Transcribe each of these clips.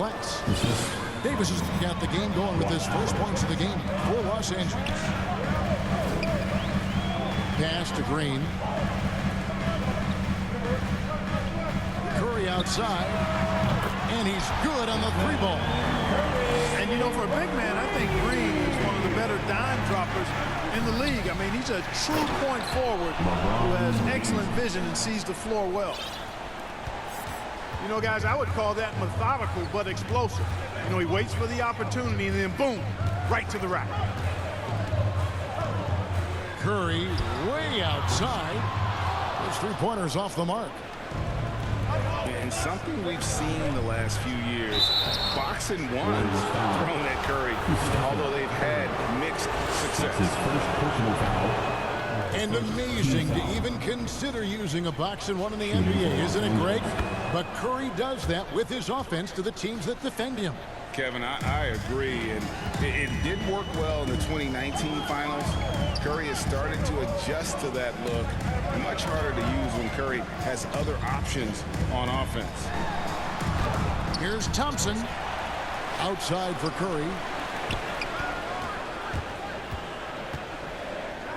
glass. Davis has got the game going with his first points of the game for Los Angeles. Pass to Green. Curry outside. And he's good on the three ball. And, you know, for a big man, I think Green is one of the better dime droppers in the league. I mean, he's a true point forward who has excellent vision and sees the floor well. You know, guys, I would call that methodical but explosive. You know, he waits for the opportunity and then, boom, right to the rack. Curry way outside. Those three-pointers off the mark. And something we've seen the last few years, boxing ones thrown at Curry, although they've had mixed success. His first personal foul. And amazing to even consider using a boxing one in the NBA, isn't it, Greg? But Curry does that with his offense to the teams that defend him. Kevin, I agree, and it did work well in the 2019 finals. Curry has started to adjust to that look. Much harder to use when Curry has other options on offense. Here's Thompson. Outside for Curry.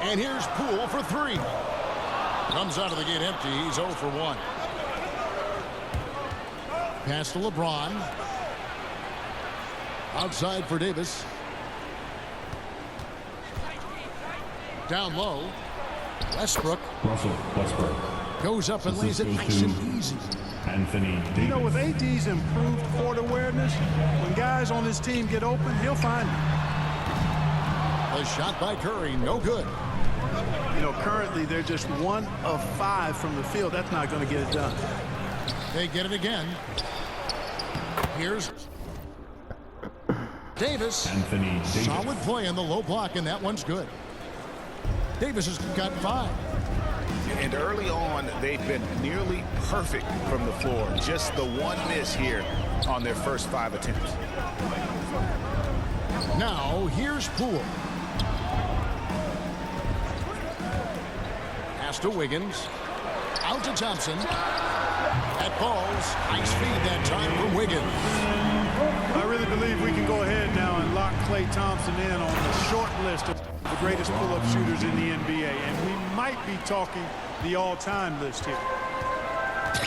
And here's Poole for three. Comes out of the gate empty. He's 0 for 1. Pass to LeBron. Outside for Davis. Down low. Westbrook. Russell Westbrook. Goes up and lays it nice and easy. Anthony Davis. You know, with AD's improved court awareness, when guys on his team get open, he'll find them. A shot by Curry, no good. You know, currently they're just 1 of 5 from the field. That's not going to get it done. They get it again. Here's Davis. Anthony Davis. Solid play in the low block, and that one's good. Davis has got 5. And early on, they've been nearly perfect from the floor. Just the one miss here on their first 5 attempts. Now, here's Poole. Pass to Wiggins. Out to Thompson. That falls. Nice feed that time from Wiggins. I really believe we can go ahead now and lock Klay Thompson in on the short list of the greatest pull-up shooters in the NBA. And we might be talking the all-time list here.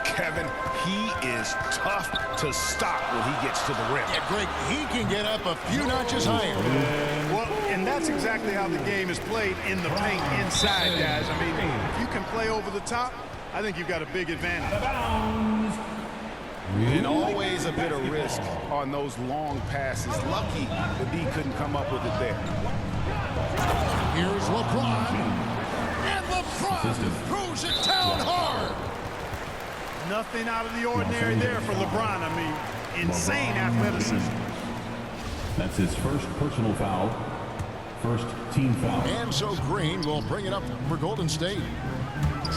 Kevin, he is tough to stop when he gets to the rim. Yeah, Greg, he can get up a few notches higher. Well, and that's exactly how the game is played in the paint inside, guys. I mean, if you can play over the top, I think you've got a big advantage. And always a bit of risk on those long passes. Lucky the D couldn't come up with it there. Here's LeBron. And LeBron throws it down hard. Nothing out of the ordinary there for LeBron. I mean, insane athleticism. That's his first personal foul. First team foul. And so Green will bring it up for Golden State.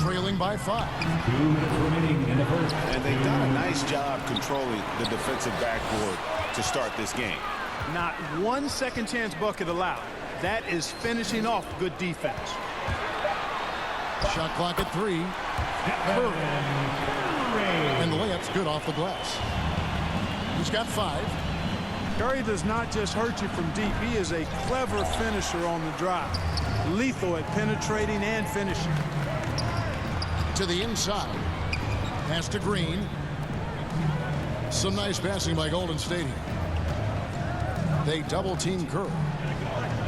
Trailing by 5. 2 minutes remaining in the first. And they've done a nice job controlling the defensive backboard to start this game. Not one second chance bucket allowed. That is finishing off good defense. Shot clock at 3. And the layup's good off the glass. He's got 5. Curry does not just hurt you from deep. He is a clever finisher on the drive. Lethal at penetrating and finishing. To the inside. Pass to Green. Some nice passing by Golden State here. They double-team Curry.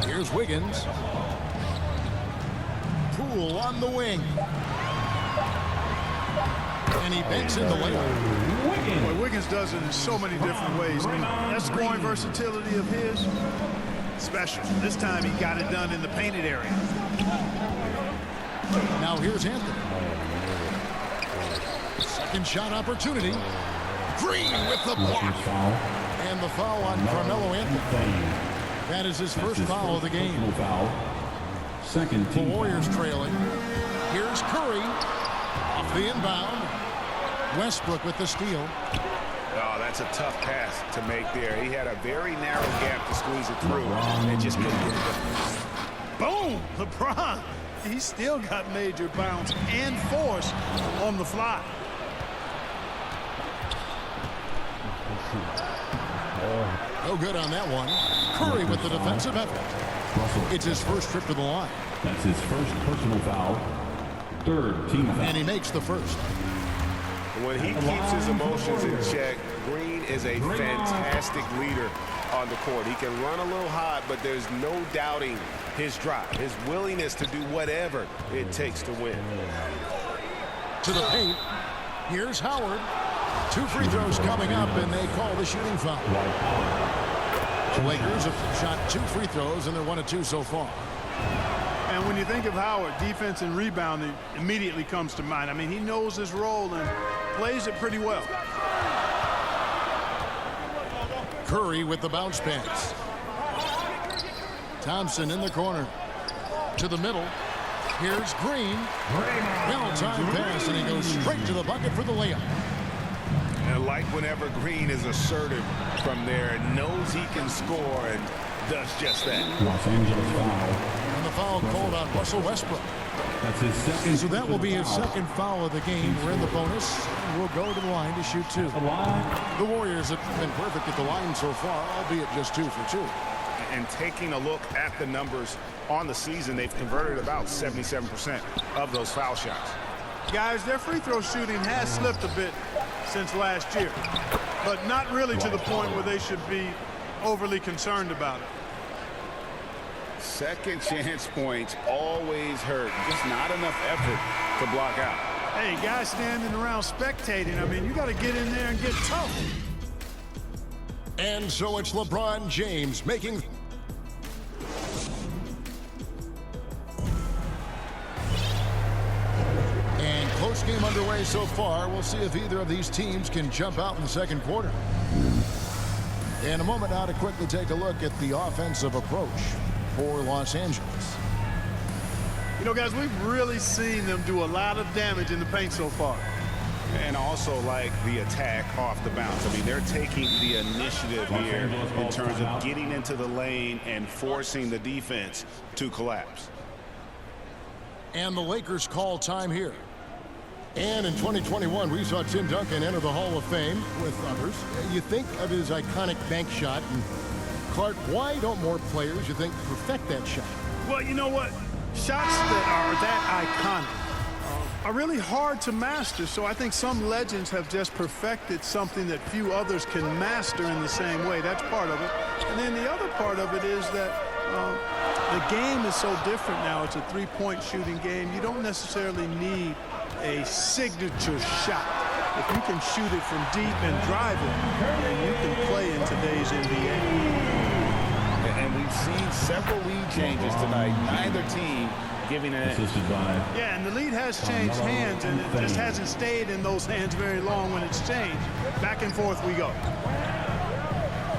Here's Wiggins. Poole on the wing. And he banks in the layup. Boy, Wiggins does it in so many different ways. I mean, that scoring versatility of his, special. This time he got it done in the painted area. Now here's Anthony. Second shot opportunity. Green with the block. And the foul on Carmelo Anthony. That is his first foul of the game. Second The team. Warriors trailing. Here's Curry. Off the inbound. Westbrook with the steal. Oh, that's a tough pass to make there. He had a very narrow gap to squeeze it through and just couldn't get it done. Boom! LeBron. He still got major bounce and force on the fly. No good on that one. Curry with the defensive effort. Russell. It's his first trip to the line. That's his first personal foul. Third team foul. And he makes the first. When he keeps his emotions in check, Green is a fantastic leader on the court. He can run a little hot, but there's no doubting his drive, his willingness to do whatever it takes to win. To the paint. Here's Howard. 2 free throws coming up, and they call the shooting foul. The Lakers have shot 2 free throws, and they're 1 of 2 so far. And when you think of Howard, defense and rebounding immediately comes to mind. I mean, he knows his role and plays it pretty well. Curry with the bounce pass. Thompson in the corner. To the middle. Here's Green. Well-timed pass, and he goes straight to the bucket for the layup. And like whenever Green is assertive from there, knows he can score and does just that. Los Angeles foul. And the foul called on Russell Westbrook. That's his second. So that will be his second foul of the game. We're in the bonus. We'll go to the line to shoot 2. The Warriors have been perfect at the line so far, albeit just 2 for 2. And taking a look at the numbers on the season, they've converted about 77% of those foul shots. Guys, their free throw shooting has slipped a bit since last year, but not really to the point where they should be overly concerned about it. Second chance points always hurt. Just not enough effort to block out. Hey, guys standing around spectating, I mean, you got to get in there and get tough. And so it's LeBron James making... And close game underway so far. We'll see if either of these teams can jump out in the second quarter. In a moment now to quickly take a look at the offensive approach for Los Angeles. You know, guys, we've really seen them do a lot of damage in the paint so far. And also like the attack off the bounce. I mean, they're taking the initiative here in terms of getting into the lane and forcing the defense to collapse. And the Lakers call time here. And in 2021, we saw Tim Duncan enter the Hall of Fame with others. You think of his iconic bank shot. And Clark, why don't more players, you think, perfect that shot? Well, you know what? Shots that are that iconic are really hard to master. So I think some legends have just perfected something that few others can master in the same way. That's part of it. And then the other part of it is that the game is so different now. It's a three-point shooting game. You don't necessarily need a signature shot. If you can shoot it from deep and drive it, then you can play in today's NBA. And we've seen several lead changes tonight. Neither team giving an edge. Assisted by. Yeah, and the lead has changed hands, and it just hasn't stayed in those hands very long when it's changed. Back and forth we go.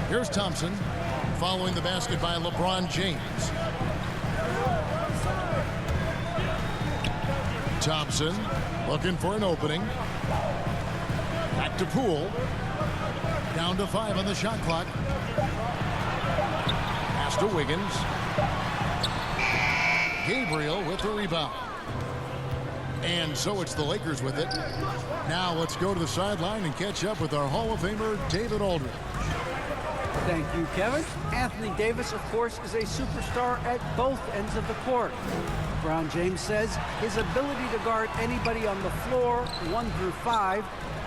Here's Thompson following the basket by LeBron James. Thompson looking for an opening. Back to Poole. Down to 5 on the shot clock. Pass to Wiggins. Gabriel with the rebound. And so it's the Lakers with it. Now let's go to the sideline and catch up with our Hall of Famer, David Aldridge. Thank you, Kevin. Anthony Davis, of course, is a superstar at both ends of the court. LeBron James says his ability to guard anybody on the floor, 1 through 5,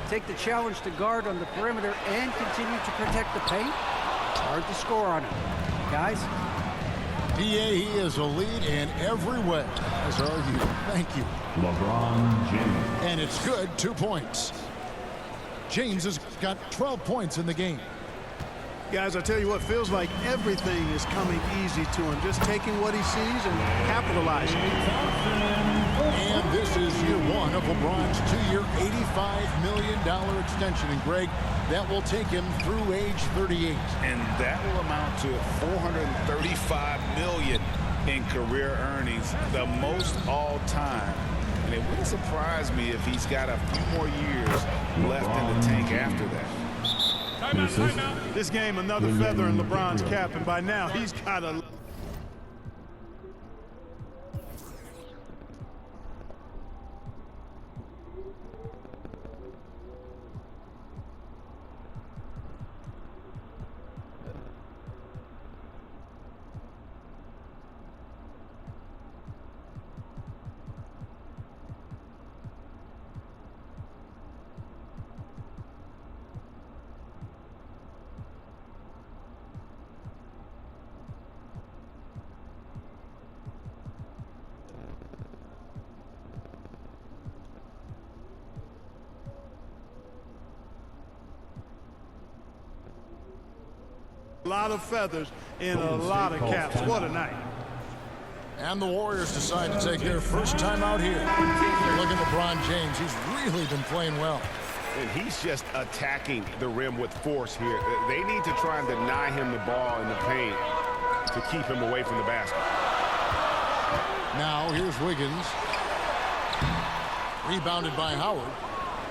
take the challenge to guard on the perimeter, and continue to protect the paint, it's hard to score on him. Guys? He is a lead in every way, as are you. Thank you. LeBron James. And it's good, 2 points. James has got 12 points in the game. Guys, I tell you what, feels like everything is coming easy to him. Just taking what he sees and capitalizing. And this is year 1 of LeBron's 2-year, $85 million extension. And Greg, that will take him through age 38. And that will amount to $435 million in career earnings, the most all time. And it wouldn't surprise me if he's got a few more years left in the tank after that. This game, another feather in LeBron's cap, and by now he's got a... A lot of feathers in a lot of caps. What a night. And the Warriors decide to take their first time out here. Look at LeBron James. He's really been playing well. And he's just attacking the rim with force here. They need to try and deny him the ball in the paint to keep him away from the basket. Now here's Wiggins. Rebounded by Howard.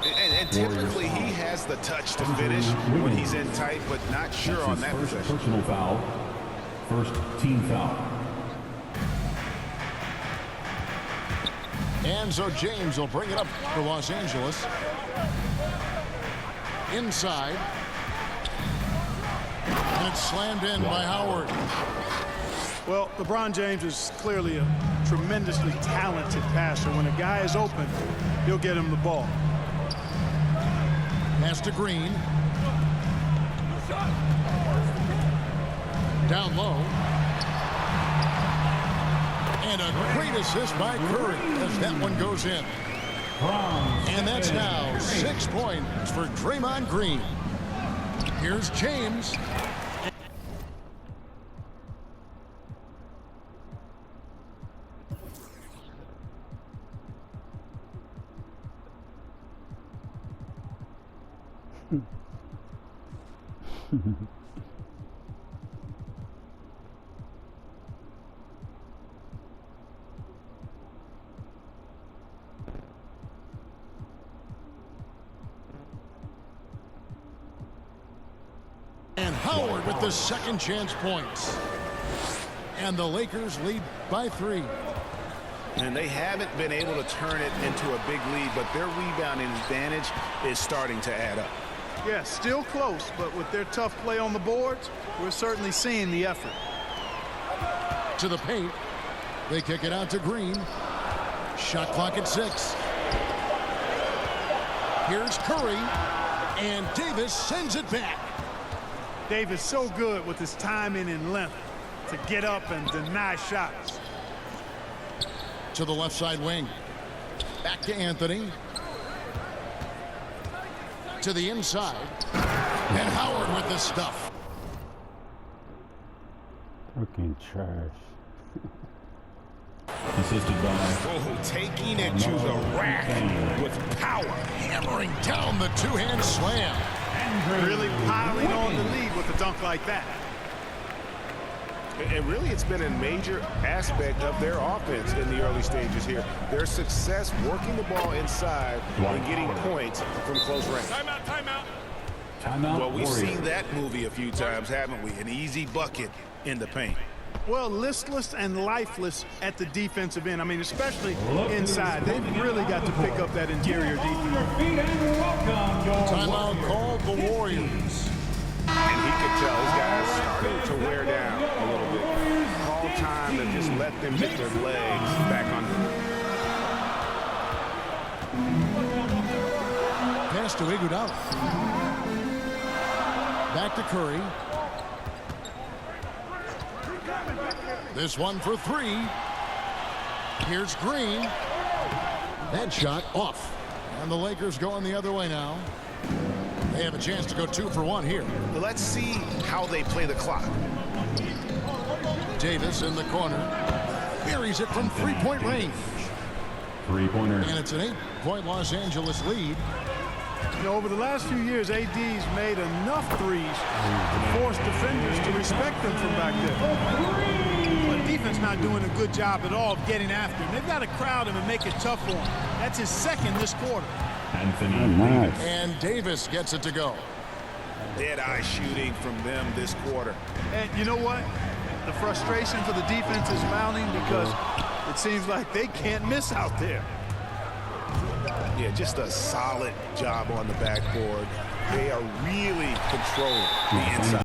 And typically he has the touch to finish when he's in tight, but not sure on that First possession. personal foul. First team foul. And so James will bring it up for Los Angeles. Inside. And it's slammed in by Howard. Well, LeBron James is clearly a tremendously talented passer. When a guy is open, he'll get him the ball. Pass to Green. Down low. And a great assist by Curry as that one goes in. And that's now 6 points for Draymond Green. Here's James. And Howard with the second chance points. And the Lakers lead by 3. And they haven't been able to turn it into a big lead, but their rebounding advantage is starting to add up. Yeah, still close, but with their tough play on the boards, we're certainly seeing the effort. To the paint. They kick it out to Green. Shot clock at 6. Here's Curry. And Davis sends it back. Davis so good with his timing and length to get up and deny shots. To the left side wing. Back to Anthony. To the inside. And Howard with the stuff. Fucking trash. Assisted by Oh, taking it to the rack with power. Hammering down the two-hand slam. Really piling on the lead with a dunk like that. And really, it's been a major aspect of their offense in the early stages here. Their success working the ball inside and getting points from close range. timeout. Well, we've Warriors. seen that movie a few times, haven't we? An easy bucket in the paint. Well, listless and lifeless at the defensive end. I mean, especially inside. They've really got to pick up that interior defense. Timeout called the Warriors. And he could tell his guys started to wear down a little bit. Call time to just let them get their legs back under. Pass to Iguodala. Back to Curry. This one for 3. Here's Green. That shot off. And the Lakers going the other way now. They have a chance to go 2 for 1 here. Let's see how they play the clock. Davis in the corner. Buries it from 3-point range. Three-pointer. And it's an 8-point Los Angeles lead. You know, over the last few years, AD's made enough threes to force defenders to respect them from back there. But defense not doing a good job at all of getting after him. They've got to crowd him and make it tough for him. That's his second this quarter. Anthony Nice. And Davis gets it to go. Dead-eye shooting from them this quarter. And you know what? The frustration for the defense is mounting because it seems like they can't miss out there. Yeah, just a solid job on the backboard. They are really controlling the inside.